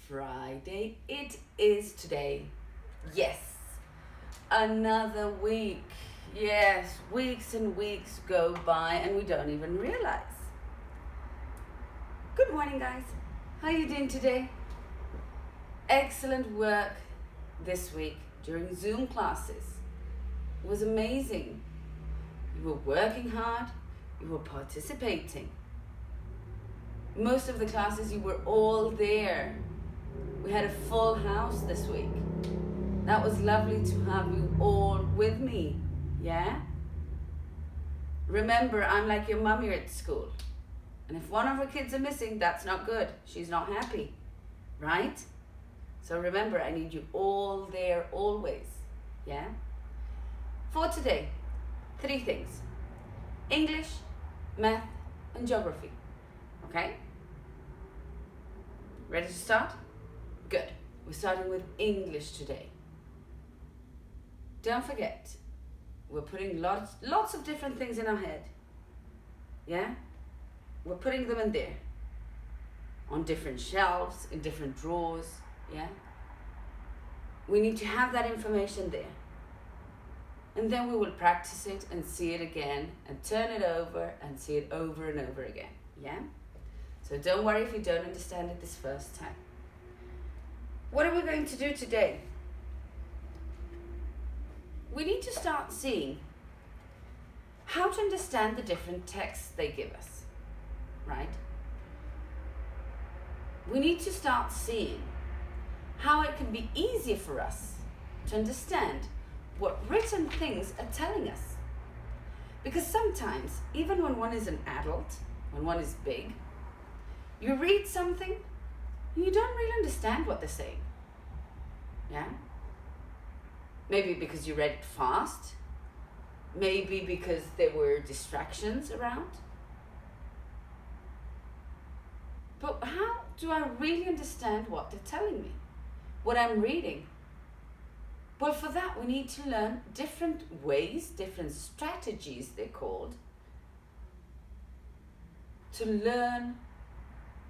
Friday. It is today. Yes, another week. Yes, weeks and weeks go by and we don't even realize. Good morning, guys. How are you doing today? Excellent work this week during Zoom classes. It was amazing. You were working hard. You were participating. Most of the classes, you were all there. We had a full house this week. That was lovely to have you all with me, yeah? Remember, I'm like your mummy at school. And if one of her kids are missing, that's not good. She's not happy, right? So remember, I need you all there always, yeah? For today, 3 things. English, math, and geography, okay? Ready to start? Good. We're starting with English today. Don't forget, we're putting lots of different things in our head. Yeah? We're putting them in there. On different shelves, in different drawers. Yeah? We need to have that information there. And then we will practice it and see it again and turn it over and see it over and over again. Yeah? So don't worry if you don't understand it this first time. What are we going to do today? We need to start seeing how to understand the different texts they give us, right? We need to start seeing how it can be easier for us to understand what written things are telling us. Because sometimes, even when one is an adult, when one is big, you read something and you don't really understand what they're saying. Yeah? Maybe because you read it fast. Maybe because there were distractions around. But how do I really understand what they're telling me? What I'm reading? Well, for that we need to learn different ways, different strategies they're called, to learn,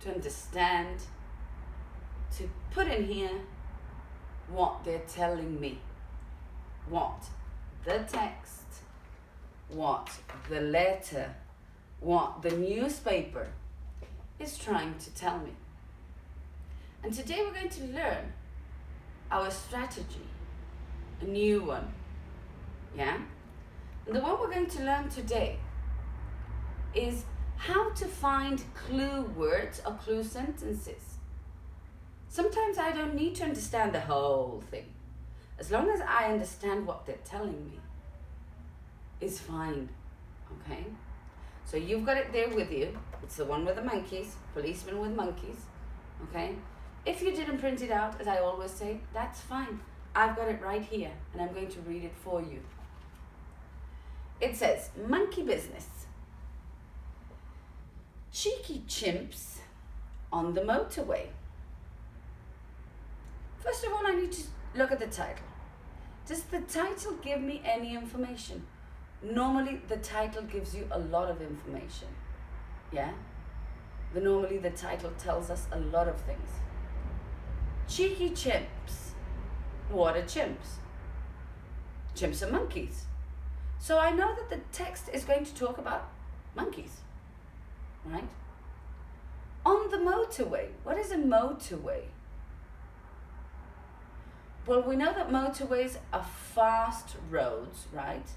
to understand, to put in here what they're telling me. What the text, what the letter, what the newspaper is trying to tell me. And today we're going to learn our strategy, a new one, yeah? And the one we're going to learn today is how to find clue words or clue sentences. Sometimes I don't need to understand the whole thing. As long as I understand what they're telling me, is fine, okay? So you've got it there with you. It's the one with the monkeys, policeman with monkeys, okay? If you didn't print it out, as I always say, that's fine. I've got it right here, and I'm going to read it for you. It says, monkey business. Cheeky chimps on the motorway. First of all, I need to look at the title. Does the title give me any information? Normally, the title gives you a lot of information. Yeah? Normally, the title tells us a lot of things. Cheeky chimps. What are chimps? Chimps are monkeys. So I know that the text is going to talk about monkeys. Right? On the motorway. What is a motorway? Well, we know that motorways are fast roads, right?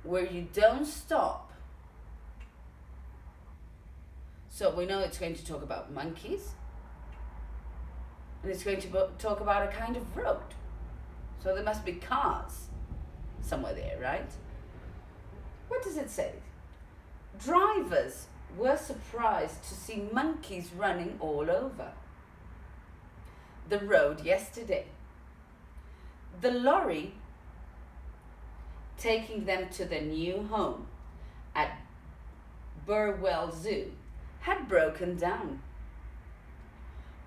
Where you don't stop. So we know it's going to talk about monkeys. And it's going to talk about a kind of road. So there must be cars somewhere there, right? What does it say? Drivers were surprised to see monkeys running all over the road yesterday. The lorry taking them to their new home at Burwell Zoo had broken down.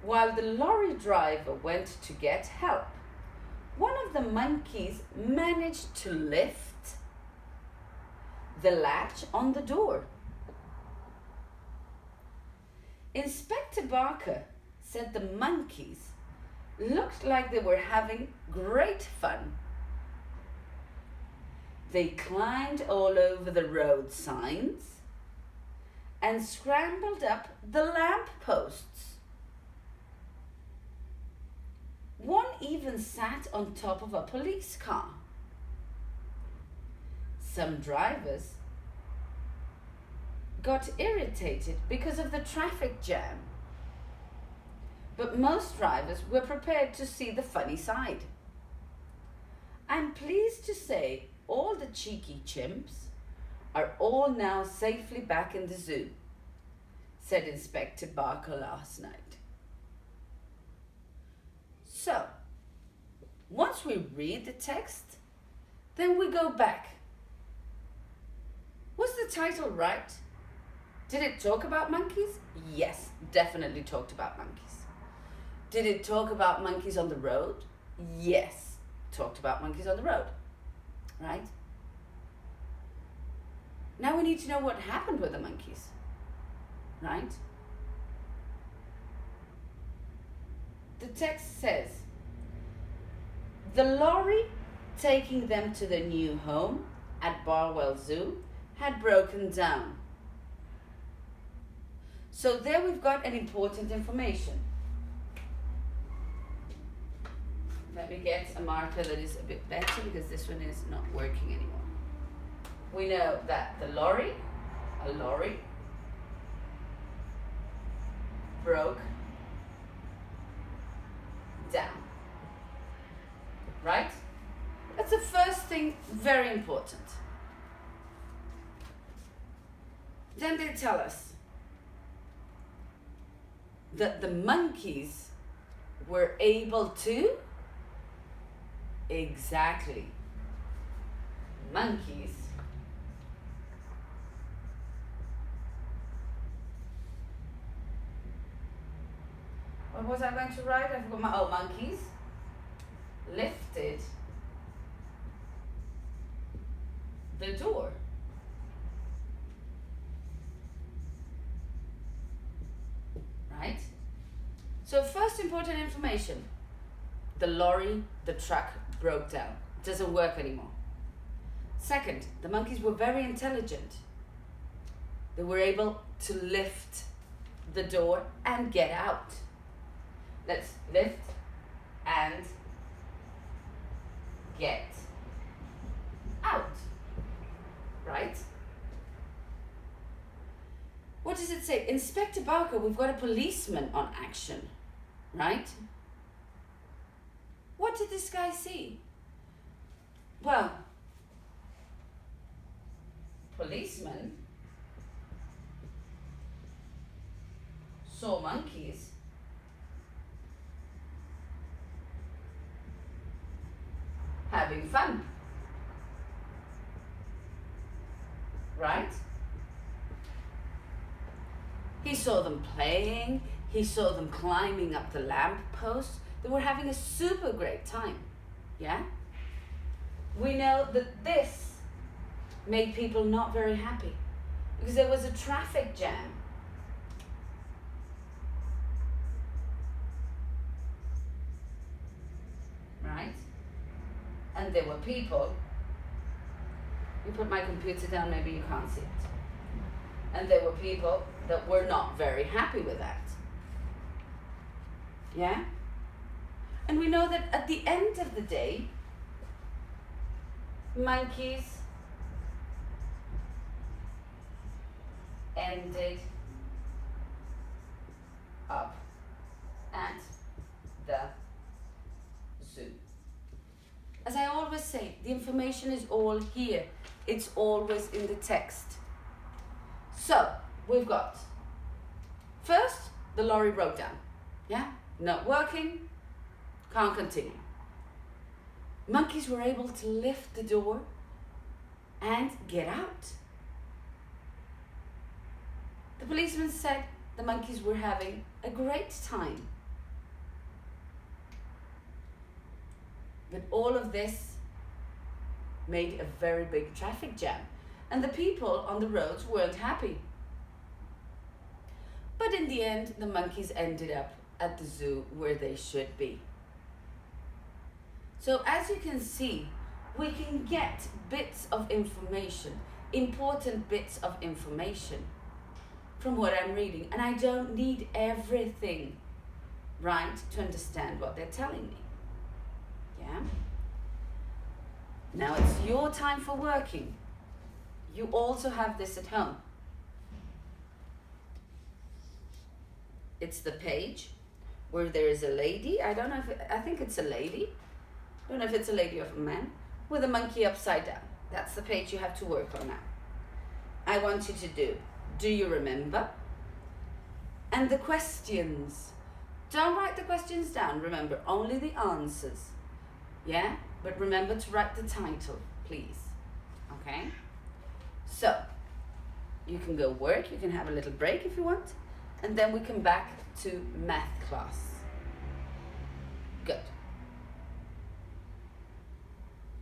While the lorry driver went to get help, one of the monkeys managed to lift the latch on the door. Inspector Barker said the monkeys looked like they were having great fun. They climbed all over the road signs and scrambled up the lamp posts. One even sat on top of a police car. Some drivers got irritated because of the traffic jam, but most drivers were prepared to see the funny side. I'm pleased to say all the cheeky chimps are all now safely back in the zoo, said Inspector Barker last night. So, once we read the text, then we go back. Was the title right? Did it talk about monkeys? Yes, definitely talked about monkeys. Did it talk about monkeys on the road? Yes, talked about monkeys on the road. Right? Now we need to know what happened with the monkeys. Right? The text says, the lorry taking them to their new home at Barwell Zoo had broken down. So there we've got an important information. Let me get a marker that is a bit better because this one is not working anymore. We know that a lorry broke down. Right? That's the first thing, very important. Then they tell us that the monkeys were able to, exactly, monkeys what was I going to write? I forgot monkeys lifted the door. Right? So first important information, the truck broke down. It doesn't work anymore. Second, the monkeys were very intelligent. They were able to lift the door and get out. Let's lift and get out. Right? What does it say? Inspector Barker, we've got a policeman on action. Right? What did this guy see? Well, policeman saw monkeys having fun. Right? He saw them playing, he saw them climbing up the lamp post. They were having a super great time. Yeah? We know that this made people not very happy because there was a traffic jam. Right? And there were people, you put my computer down, maybe you can't see it. And there were people that were not very happy with that. Yeah? And we know that at the end of the day, monkeys ended up at the zoo. As I always say, the information is all here. It's always in the text. So, we've got, first, the lorry broke down. Yeah? Not working, can't continue. Monkeys were able to lift the door and get out. The policeman said the monkeys were having a great time. But all of this made a very big traffic jam, and the people on the roads weren't happy. But in the end, the monkeys ended up at the zoo where they should be. So as you can see, we can get bits of information, important bits of information from what I'm reading, and I don't need everything, right, to understand what they're telling me. Yeah? Now it's your time for working. You also have this at home. It's the page where there is a lady, I think it's a lady, I don't know if it's a lady or a man, with a monkey upside down. That's the page you have to work on now. I want you to do you remember? And the questions. Don't write the questions down, remember, only the answers. Yeah? But remember to write the title, please. Okay? So, you can go work, you can have a little break if you want, and then we come back to math class.